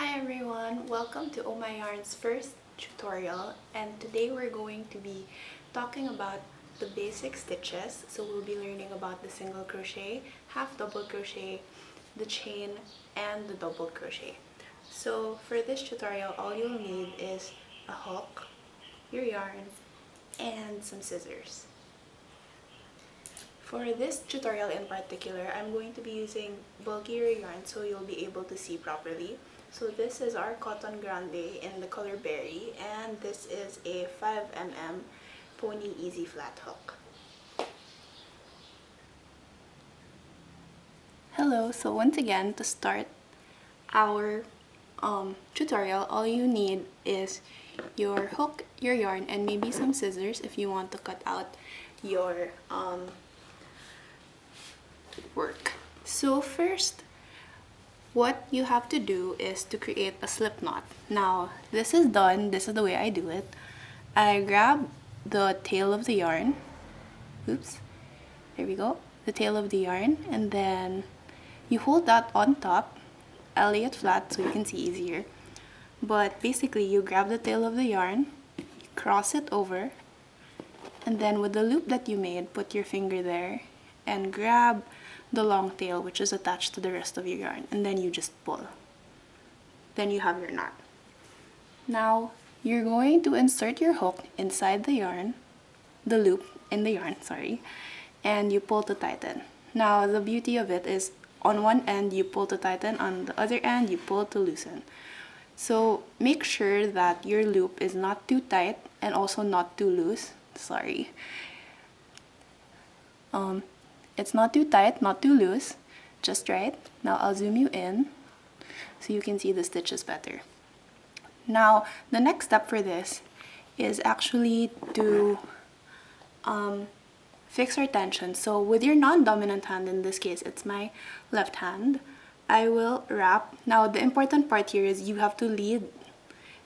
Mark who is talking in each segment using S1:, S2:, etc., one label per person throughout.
S1: Hi everyone, welcome to Oh My Yarn's first tutorial, and today we're going to be talking about the basic stitches. So we'll be learning about the single crochet, half double crochet, the chain, and the double crochet. So for this tutorial, all you'll need is a hook, your yarn, and some scissors. For this tutorial in particular, I'm going to be using bulkier yarn so you'll be able to see properly. So this is our Cotton Grande in the color Berry, and this is a 5mm Pony Easy Flat Hook. Hello, so once again, to start our tutorial, all you need is your hook, your yarn, and maybe some scissors if you want to cut out your work. So first, what you have to do is to create a slip knot. Now, this is the way I do it. I grab the tail of the yarn. Oops. There we go. The tail of the yarn, and then you hold that on top. I'll lay it flat so you can see easier. But basically, you grab the tail of the yarn, cross it over, and then with the loop that you made, put your finger there and grab the long tail, which is attached to the rest of your yarn, and then you just pull. Then you have your knot. Now you're going to insert your hook inside the yarn, the loop in the yarn, sorry, and you pull to tighten. Now the beauty of it is on one end you pull to tighten, on the other end you pull to loosen. So make sure that your loop is not too tight and also not too loose. Sorry. It's not too tight, not too loose, just right. Now I'll zoom you in so you can see the stitches better. Now the next step for this is actually to fix our tension. So with your non-dominant hand, in this case it's my left hand, I will wrap. Now the important part here is you have to lead,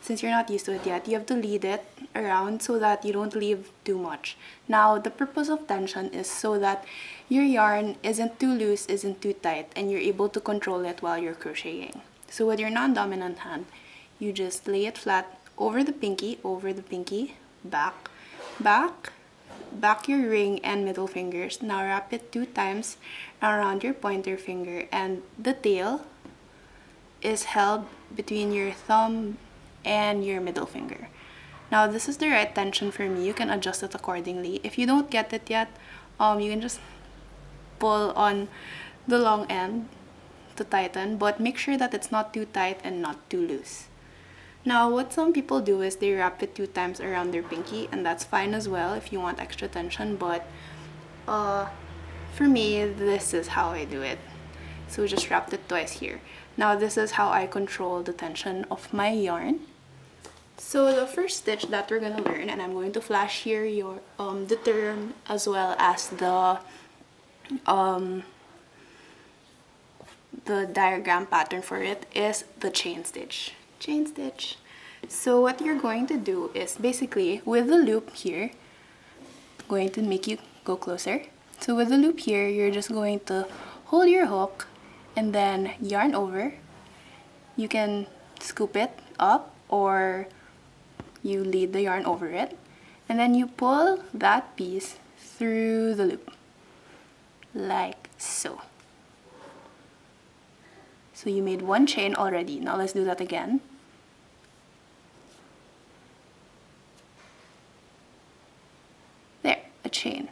S1: since you're not used to it yet, you have to lead it around so that you don't leave too much. Now the purpose of tension is so that your yarn isn't too loose, isn't too tight, and you're able to control it while you're crocheting. So with your non-dominant hand, you just lay it flat over the pinky, back, back your ring and middle fingers. Now wrap it 2 times around your pointer finger, and the tail is held between your thumb and your middle finger. Now this is the right tension for me. You can adjust it accordingly. If you don't get it yet, you can just pull on the long end to tighten, but make sure that it's not too tight and not too loose. Now what some people do is they wrap it 2 times around their pinky, and that's fine as well if you want extra tension, but for me, this is how I do it. So just wrap it twice here. Now this is how I control the tension of my yarn. So the first stitch that we're gonna learn, and I'm going to flash here your the term as well as the diagram pattern for it, is the chain stitch. Chain stitch. So what you're going to do is basically with the loop here, I'm going to make you go closer. So with the loop here, you're just going to hold your hook and then yarn over. You can scoop it up or you lead the yarn over it, and then you pull that piece through the loop like so. So you made 1 chain already. Now let's do that again. There, a chain.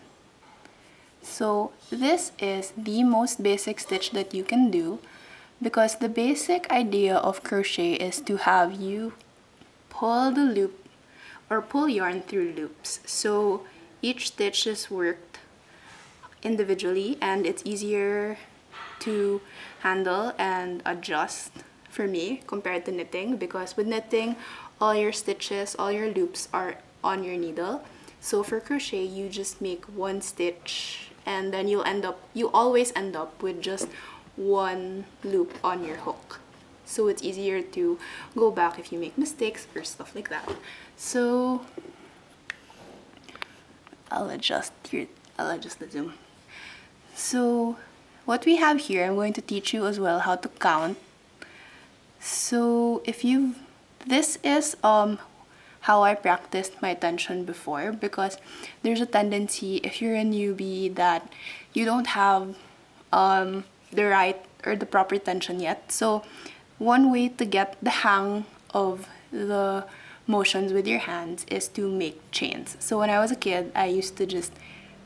S1: So this is the most basic stitch that you can do, because the basic idea of crochet is to have you pull the loop or pull yarn through loops. So each stitch is worked individually and it's easier to handle and adjust for me compared to knitting, because with knitting all your stitches, all your loops are on your needle. So for crochet you just make 1 stitch and then you always end up with just 1 loop on your hook. So it's easier to go back if you make mistakes or stuff like that. So I'll adjust the zoom. So what we have here, I'm going to teach you as well how to count So if you, this is how I practiced my tension before, because there's a tendency if you're a newbie that you don't have the right or the proper tension yet. So one way to get the hang of the motions with your hands is to make chains. So when I was a kid, I used to just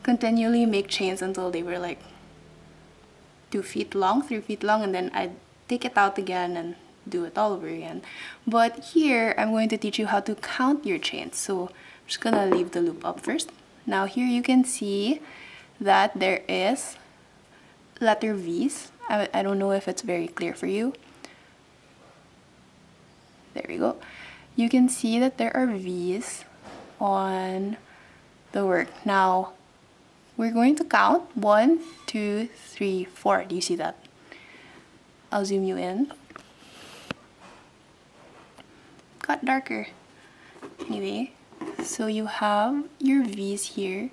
S1: continually make chains until they were like 2 feet long, 3 feet long, and then I'd take it out again and do it all over again. But here, I'm going to teach you how to count your chains. So I'm just gonna leave the loop up first. Now here you can see that there is letter V's. I don't know if it's very clear for you. There we go. You can see that there are V's on the work. Now, we're going to count 1, 2, 3, 4. Do you see that? I'll zoom you in. Got darker. Anyway, so you have your V's here.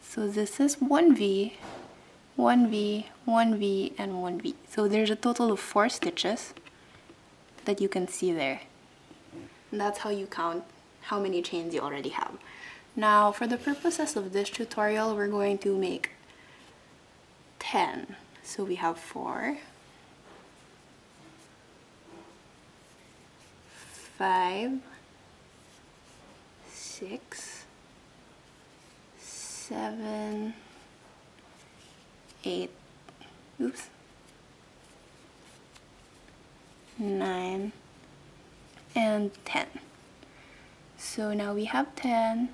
S1: So this is 1V, 1V, 1V, and 1V. So there's a total of 4 stitches that you can see there. And that's how you count how many chains you already have. Now, for the purposes of this tutorial, we're going to make 10. So we have 4, 5, 6, 7, 8, oops, 9, and 10. So now we have 10.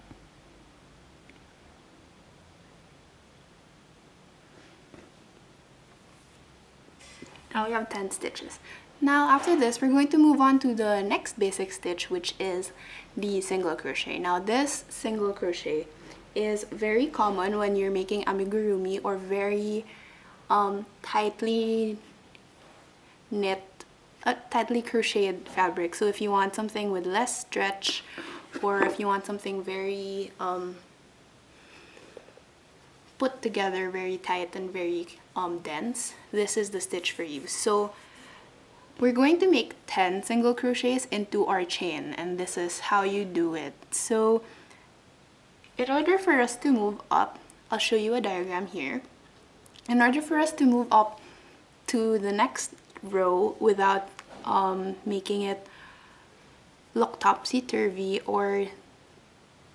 S1: Now we have 10 stitches. Now after this, we're going to move on to the next basic stitch, which is the single crochet. Now this single crochet is very common when you're making amigurumi or very tightly knit, tightly crocheted fabric. So if you want something with less stretch, or if you want something very put together, very tight and very dense, this is the stitch for you. So we're going to make 10 single crochets into our chain, and this is how you do it. So in order for us to move up, I'll show you a diagram here. In order for us to move up to the next row without making it look topsy-turvy, or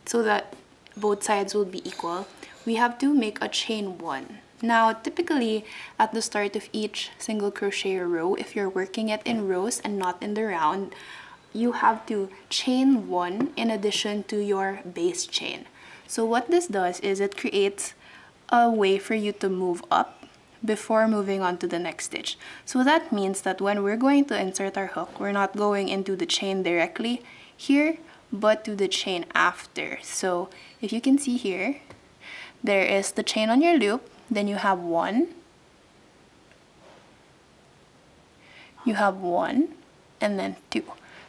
S1: so that both sides will be equal, we have to make a chain 1. Now typically at the start of each single crochet row, if you're working it in rows and not in the round, you have to chain 1 in addition to your base chain. So what this does is it creates a way for you to move up before moving on to the next stitch. So that means that when we're going to insert our hook, we're not going into the chain directly here, but to the chain after. So if you can see here, there is the chain on your loop, then you have 1, you have 1, and then 2.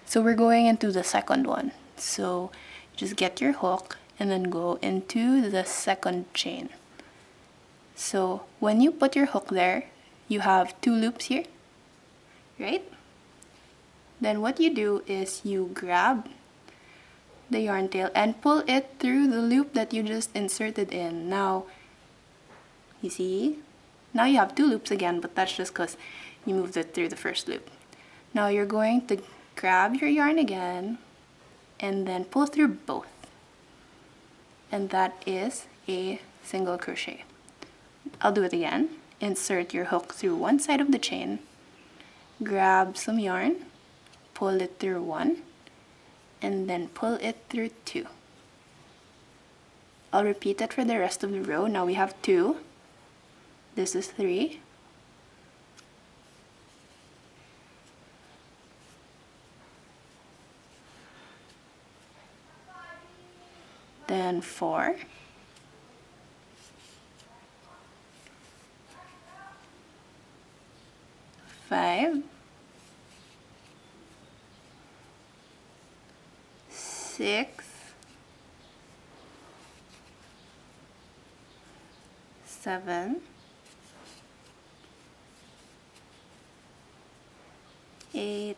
S1: So we're going into the second one. So just get your hook and then go into the second chain. So when you put your hook there, you have 2 loops here, right? Then what you do is you grab the yarn tail and pull it through the loop that you just inserted in. Now, you see, now you have 2 loops again, but that's just because you moved it through the first loop. Now you're going to grab your yarn again and then pull through both. And that is a single crochet. I'll do it again. Insert your hook through one side of the chain, grab some yarn, pull it through 1, and then pull it through 2. I'll repeat it for the rest of the row. Now we have 2. This is 3. Then 4. 5. 6. 7. 8,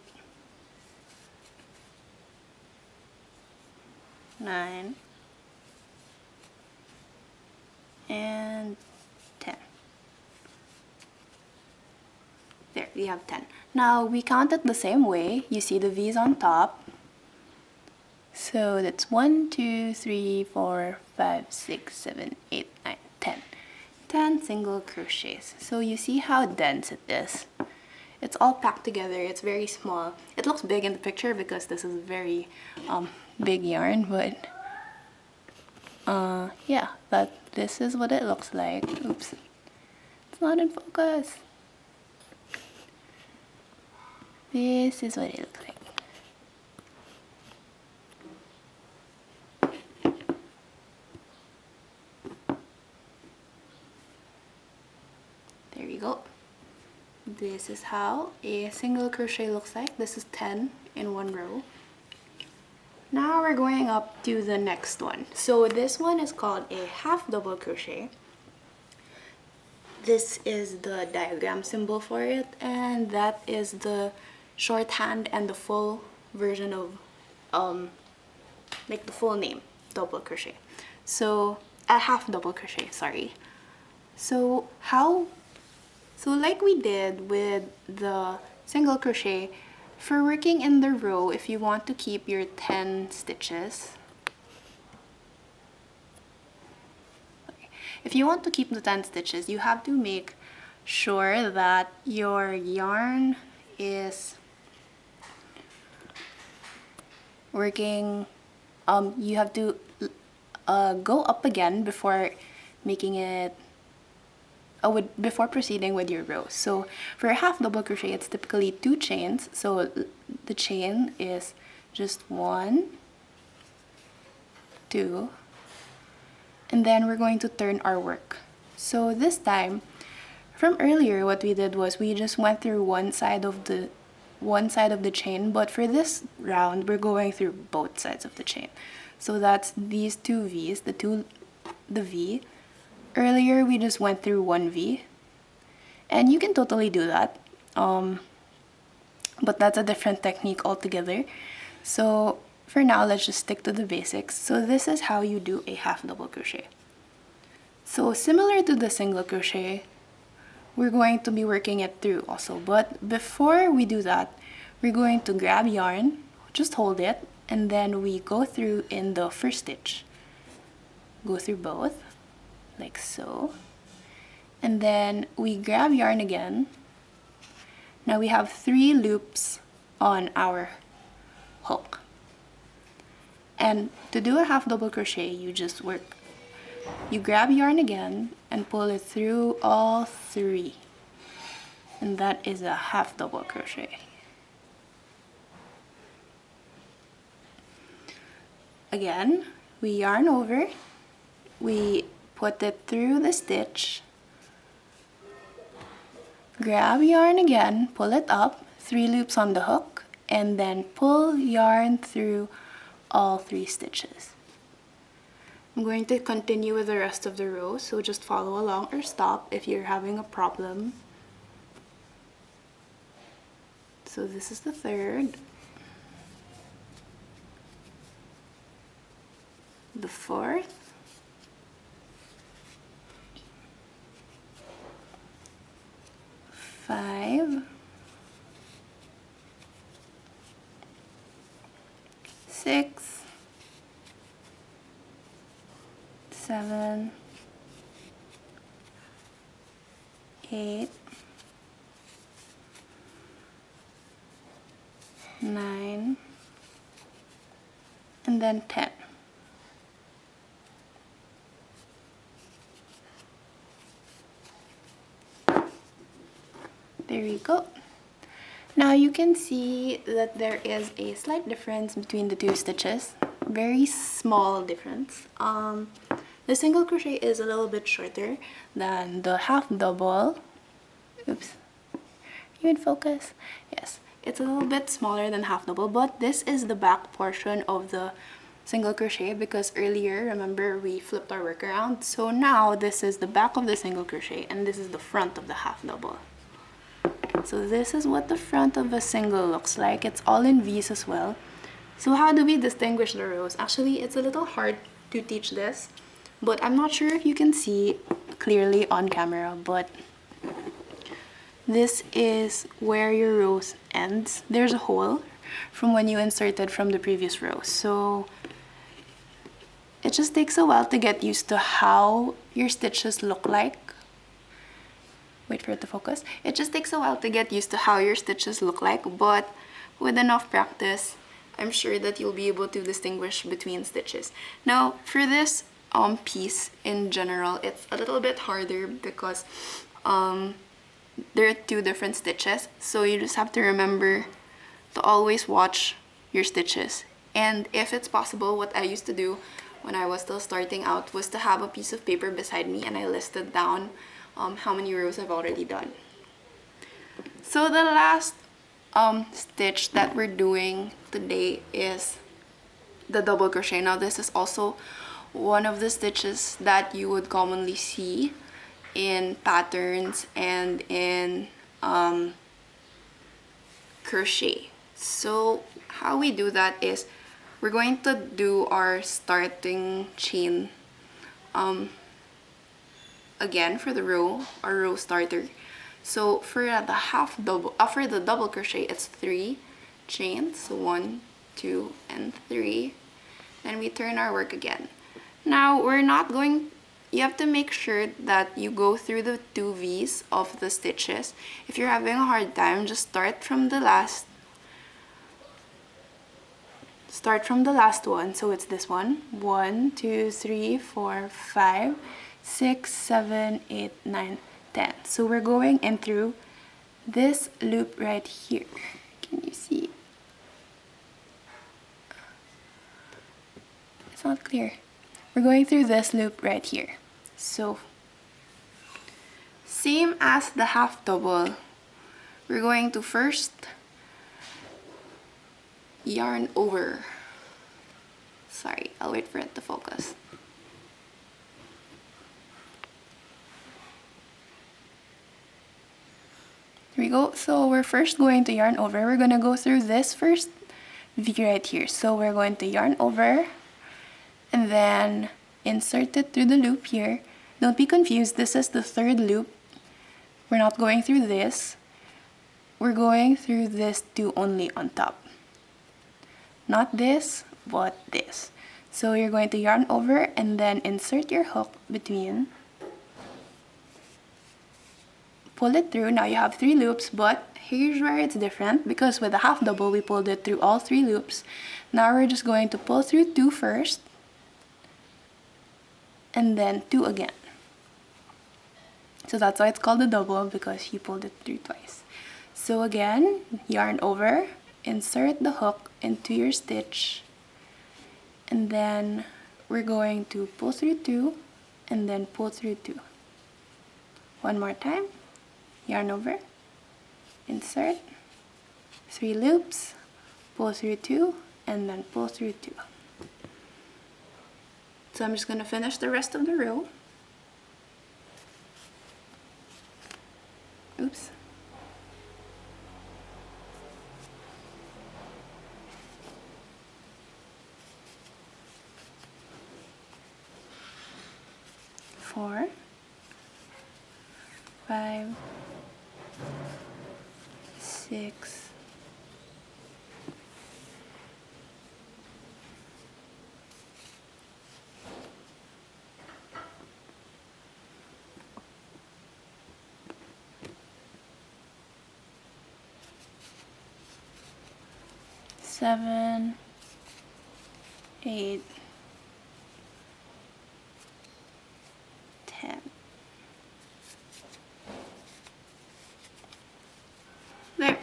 S1: 9, and 10. There, we have 10. Now we count it the same way. You see the V's on top. So that's 1, 2, 3, 4, 5, 6, 7, 8, 9, 10. 10 single crochets. So you see how dense it is. It's all packed together. It's very small. It looks big in the picture because this is very big yarn, but yeah, this is what it looks like. Oops, it's not in focus. This is what it looks like. There you go. This is how a single crochet looks like. This is 10 in one row. Now we're going up to the next one. So this one is called a half double crochet. This is the diagram symbol for it, and that is the shorthand and the full version of like the full name, double crochet. So a half double crochet, sorry. So like we did with the single crochet, for working in the row, if you want to keep your 10 stitches, if you want to keep the 10 stitches, you have to make sure that your yarn is working, you have to go up again before making it, before proceeding with your row. So for a half double crochet, it's typically 2 chains. So the chain is just 1, 2, and then we're going to turn our work. So this time, from earlier, what we did was we just went through one side of the chain, but for this round, we're going through both sides of the chain. So that's these 2 V's, the V. Earlier, we just went through 1 V, and you can totally do that, but that's a different technique altogether. So for now, let's just stick to the basics. So this is how you do a half double crochet. So similar to the single crochet, we're going to be working it through also, but before we do that, we're going to grab yarn, just hold it, and then we go through in the first stitch. Go through both, like so, and then we grab yarn again. Now we have 3 loops on our hook, and to do a half double crochet, you grab yarn again and pull it through all 3, and that is a half double crochet. Again, we yarn over, we put it through the stitch, grab yarn again, pull it up, 3 loops on the hook, and then pull yarn through all 3 stitches. I'm going to continue with the rest of the row, so just follow along or stop if you're having a problem. So this is the 3rd, the 4th, 5, 6, 7, 8, 9, and then 10. There you go. Now you can see that there is a slight difference between the 2 stitches. Very small difference. The single crochet is a little bit shorter than the half double. Oops. Are you in focus? Yes. It's a little bit smaller than half double, but this is the back portion of the single crochet because earlier, remember, we flipped our work around. So now this is the back of the single crochet and this is the front of the half double. So this is what the front of a single looks like. It's all in V's as well. So how do we distinguish the rows? Actually, it's a little hard to teach this, but I'm not sure if you can see clearly on camera, but this is where your row ends. There's a hole from when you inserted from the previous row. So it just takes a while to get used to how your stitches look like. Wait for it to focus. It just takes a while to get used to how your stitches look like, but with enough practice, I'm sure that you'll be able to distinguish between stitches. Now, for this piece in general, it's a little bit harder because there are two different stitches, so you just have to remember to always watch your stitches. And if it's possible, what I used to do when I was still starting out was to have a piece of paper beside me, and I listed down how many rows I've already done. So the last stitch that we're doing today is the double crochet. Now this is also one of the stitches that you would commonly see in patterns and in crochet. So how we do that is we're going to do our starting chain again for the row, our row starter. So for the double crochet, it's 3 chains, so 1, 2, and 3. Then we turn our work again. Now you have to make sure that you go through the 2 V's of the stitches. If you're having a hard time, just start from the last one. So it's this one. 1, 2, 3, 4, 5, 6, 7, 8, 9, 10. So we're going in through this loop right here. Can you see? It's not clear. We're going through this loop right here. So same as the half double, we're going to first yarn over. Sorry, I'll wait for it to focus. Here we go. So we're first going to yarn over. We're going to go through this first V right here. So we're going to yarn over and then insert it through the loop here. Don't be confused. This is the 3rd loop. We're not going through this. We're going through this 2 only on top. Not this, but this. So you're going to yarn over and then insert your hook between. Pull it through. Now you have 3 loops, but here's where it's different because with the half double we pulled it through all 3 loops. Now we're just going to pull through 2 first and then 2 again. So that's why it's called a double, because you pulled it through twice. So again, yarn over, insert the hook into your stitch, and then we're going to pull through 2 and then pull through 2. One more time. Yarn over, insert, 3 loops, pull through 2, and then pull through 2. So I'm just going to finish the rest of the row. Oops. Four, 5, 6, 7, 8, 10. There.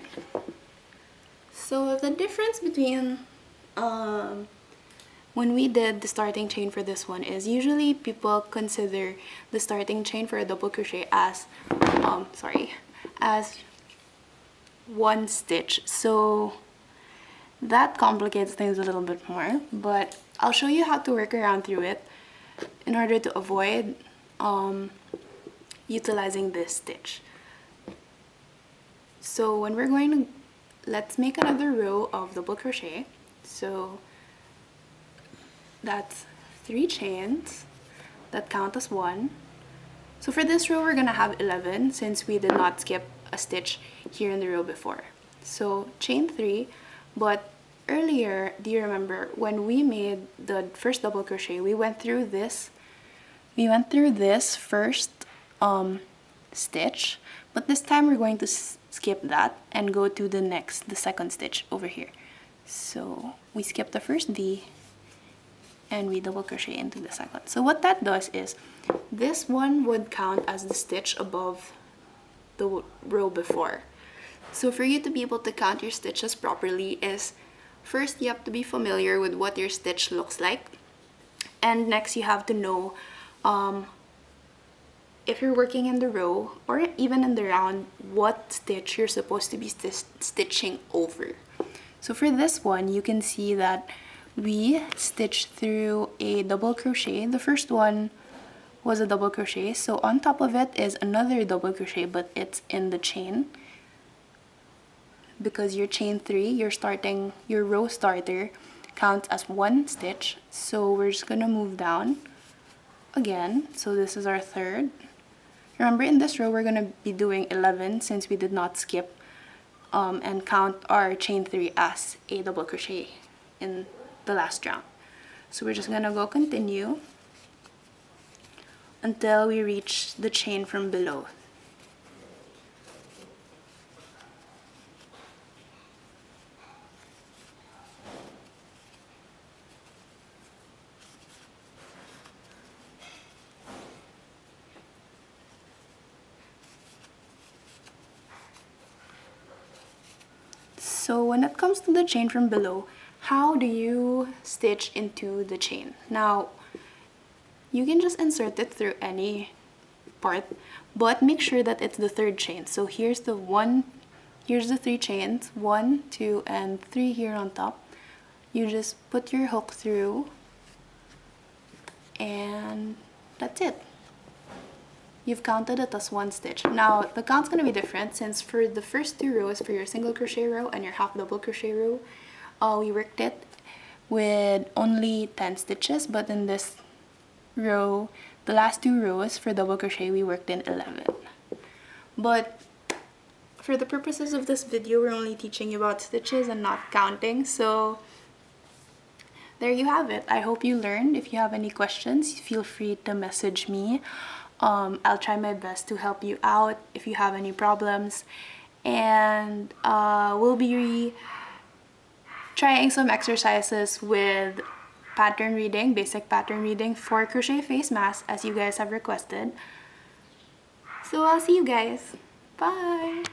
S1: So the difference between when we did the starting chain for this one is usually people consider the starting chain for a double crochet as as 1 stitch. So that complicates things a little bit more, but I'll show you how to work around through it in order to avoid utilizing this stitch. So when we're going to, let's make another row of double crochet. So that's 3 chains that count as 1. So for this row we're gonna have 11 since we did not skip a stitch here in the row before. So chain 3, but earlier, do you remember when we made the first double crochet, we went through this first stitch, but this time we're going to skip that and go to the second stitch over here. So we skip the first V and we double crochet into the second. So what that does is this one would count as the stitch above the row before. So for you to be able to count your stitches properly is first you have to be familiar with what your stitch looks like, and next you have to know if you're working in the row or even in the round, what stitch you're supposed to be stitching over. So for this one, you can see that we stitched through a double crochet. The first one was a double crochet, so on top of it is another double crochet, but it's in the chain, because your chain 3, your row starter counts as 1 stitch. So we're just gonna move down again. So this is our third. Remember, in this row we're gonna be doing 11 since we did not skip and count our chain 3 as a double crochet in the last round. So we're just gonna go continue until we reach the chain from below. So when it comes to the chain from below, how do you stitch into the chain? Now, you can just insert it through any part, but make sure that it's the third chain. So here's the 3 chains, 1, 2, and 3 here on top. You just put your hook through and that's it. You've counted it as 1 stitch. Now the count's gonna be different since for the first 2 rows, for your single crochet row and your half double crochet row, we worked it with only 10 stitches, but in this row, the last 2 rows for double crochet, we worked in 11. But for the purposes of this video, we're only teaching you about stitches and not counting, so there you have it. I hope you learned. If you have any questions, feel free to message me. I'll try my best to help you out if you have any problems, and we'll be trying some exercises with pattern reading, basic pattern reading for crochet face masks as you guys have requested. So I'll see you guys. Bye!